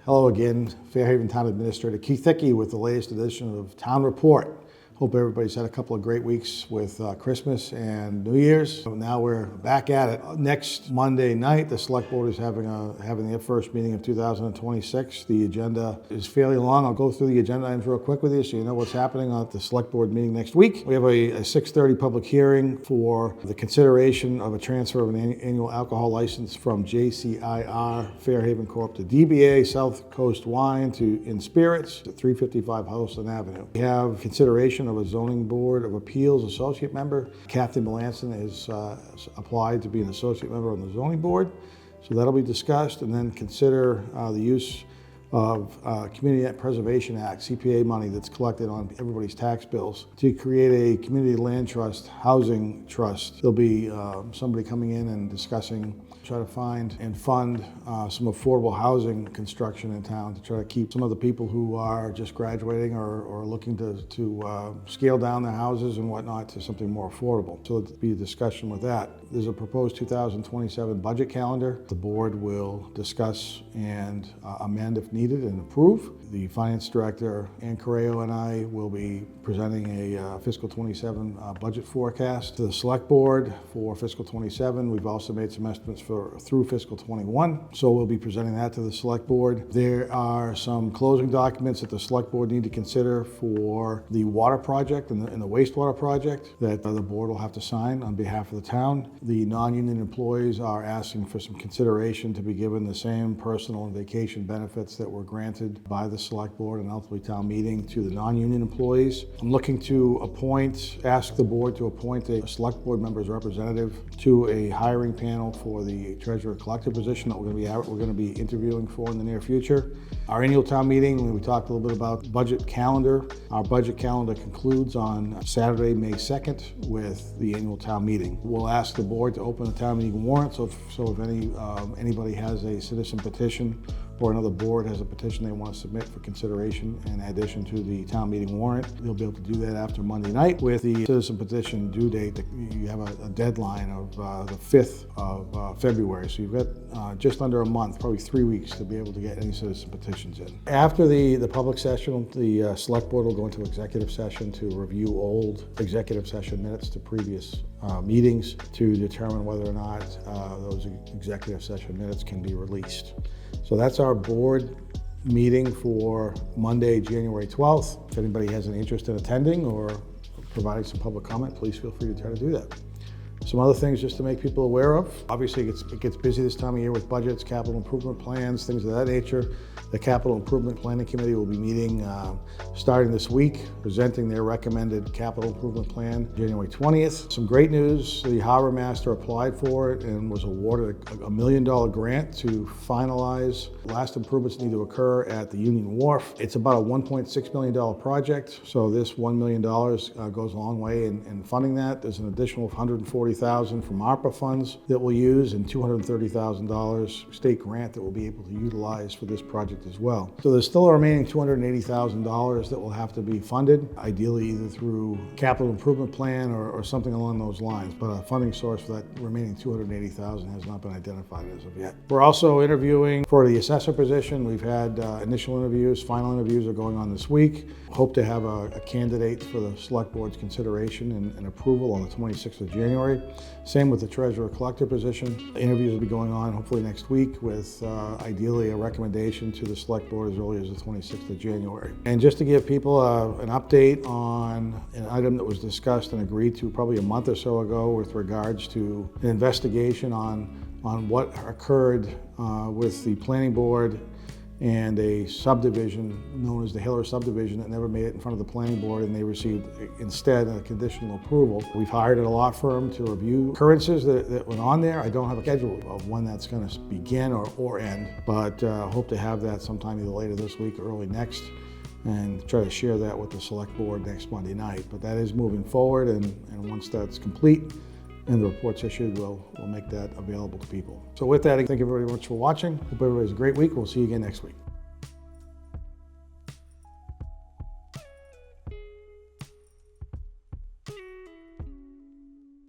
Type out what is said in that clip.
Hello again, Fairhaven Town Administrator Keith Hickey with the latest edition of Town Report. Hope everybody's had a couple of great weeks with Christmas and New Year's. Now we're back at it. Next Monday night, the Select Board is having their first meeting of 2026. The agenda is fairly long. I'll go through the agenda items real quick with you so you know what's happening at the Select Board meeting next week. We have a 6:30 public hearing for the consideration of a transfer of an annual alcohol license from JCIR Fairhaven Corp. to DBA South Coast Wine in Spirits at 355 Houston Avenue. We have consideration of a Zoning Board of Appeals associate member. Kathy Melanson has applied to be an associate member on the Zoning Board. So that'll be discussed, and then consider the use of Community Preservation Act, CPA money that's collected on everybody's tax bills to create a community land trust, housing trust. There'll be somebody coming in and discussing, try to find and fund some affordable housing construction in town to try to keep some of the people who are just graduating or looking to scale down their houses and whatnot to something more affordable. So there'll be a discussion with that. There's a proposed 2027 budget calendar. The board will discuss and amend if needed and approve. The finance director, Ann Correo, and I will be presenting a fiscal 27 budget forecast to the select board for fiscal 27. We've also made some estimates through fiscal 21. So we'll be presenting that to the select board. There are some closing documents that the select board need to consider for the water project and the wastewater project that the board will have to sign on behalf of the town. The non-union employees are asking for some consideration to be given the same personal and vacation benefits that were granted by the select board and ultimately town meeting to the non-union employees. I'm looking to ask the board to appoint a select board member's representative to a hiring panel for the treasurer collector position that we're going to be interviewing for in the near future. Our annual town meeting, we talked a little bit about budget calendar. Our budget calendar concludes on Saturday, May 2nd with the annual town meeting. We'll ask the board to open the town meeting warrant, so if anybody has a citizen petition or another board has a petition they want to submit for consideration in addition to the town meeting warrant, they'll be able to do that after Monday night. With the citizen petition due date, you have a deadline of the 5th of February. So you've got just under a month, probably 3 weeks, to be able to get any citizen petitions in. After the public session, the select board will go into executive session to review old executive session minutes to previous meetings to determine whether or not those executive session minutes can be released. So that's our board meeting for Monday, January 12th. If anybody has an interest in attending or providing some public comment, please feel free to try to do that. Some other things just to make people aware of. Obviously, it gets busy this time of year with budgets, capital improvement plans, things of that nature. The Capital Improvement Planning Committee will be meeting starting this week, presenting their recommended capital improvement plan January 20th. Some great news, the harbor master applied for it and was awarded a $1 million grant to finalize last improvements need to occur at the Union Wharf. It's about a $1.6 million project, so this $1 million goes a long way in funding that. There's an additional $140,000 from ARPA funds that we'll use and $230,000 state grant that we'll be able to utilize for this project as well. So there's still a remaining $280,000 that will have to be funded, ideally either through capital improvement plan or something along those lines. But a funding source for that remaining $280,000 has not been identified as of yet. We're also interviewing for the assessor position. We've had initial interviews, final interviews are going on this week. Hope to have a candidate for the select board's consideration and approval on the 26th of January. Same with the treasurer collector position. Interviews will be going on hopefully next week with ideally a recommendation to the select board as early as the 26th of January. And just to give people an update on an item that was discussed and agreed to probably a month or so ago with regards to an investigation on what occurred with the planning board and a subdivision known as the Hiller subdivision that never made it in front of the planning board, and they received instead a conditional approval. We've hired a law firm to review occurrences that went on there. I don't have a schedule of when that's going to begin or end, but hope to have that sometime either later this week or early next, and try to share that with the select board next Monday night. But that is moving forward, and once that's complete and the report's issued, we'll make that available to people. So with that, thank you very much for watching. Hope everybody has a great week. We'll see you again next week.